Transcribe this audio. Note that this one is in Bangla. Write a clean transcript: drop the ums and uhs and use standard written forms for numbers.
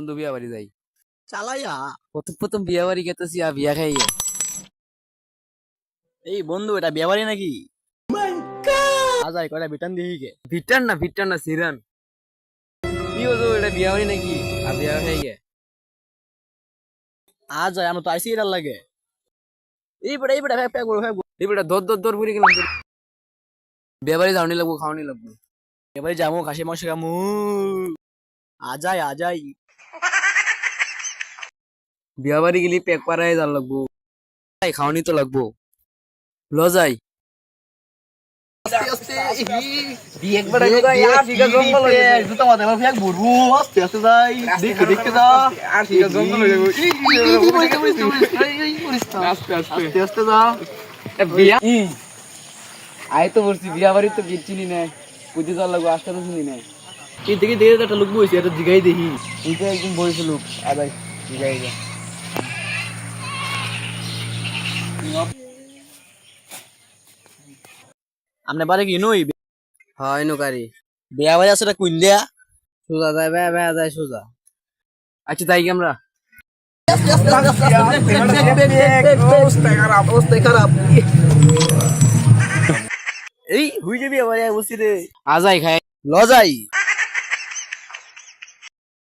বন্ধু বিয়া বাড়ি যাই। চালাইয়া প্রথম প্রথম বিয়া বাড়ি গেতেছি আর বিয়া খাইয়ে। এই বন্ধু এটা বিয়ে বাড়ি নাকি? আজাই কয়টা বিটান দিহি কে? ভিটার না সিরান। কি হতো এটা বিয়া বাড়ি নাকি আর বিয়া খাইয়ে? আজাই আমরা তো আইসি এটার লাগে। এই বেটা ফেক বড় ফেক এই বেটা দর পুরি গেলাম। বিয়া বাড়ি যাওনি লাগবো, খাওয়ানি লাগবো। এবারে যামু খাসি মাংস খামু। আজাই বিয়া বাড়ি গেলি পেক পাড়ায় যাওয়া লাগবো, খাওয়ানি তো লাগবো। ল যাই। আয় তো বলছি বিয়া বাড়ি তো চিনি নাই, পুজো যাওয়ার লাগবো, আসতে তো চিনি নাই। একটা লোক বইছে এটা জিগাই দেখি। তুই তো একদিন বলেছিল আদাই জিগাই যা। আমনে বারে কি নই হয় নকারি বিয়া বাড়ি আছে কুইন দিয়া সোজা যায়, বেয়া যায় সোজা। আচ্ছা তাই কি আমরা এই হুই যাবি আবার বসি রে আজাই খাই ল যাই।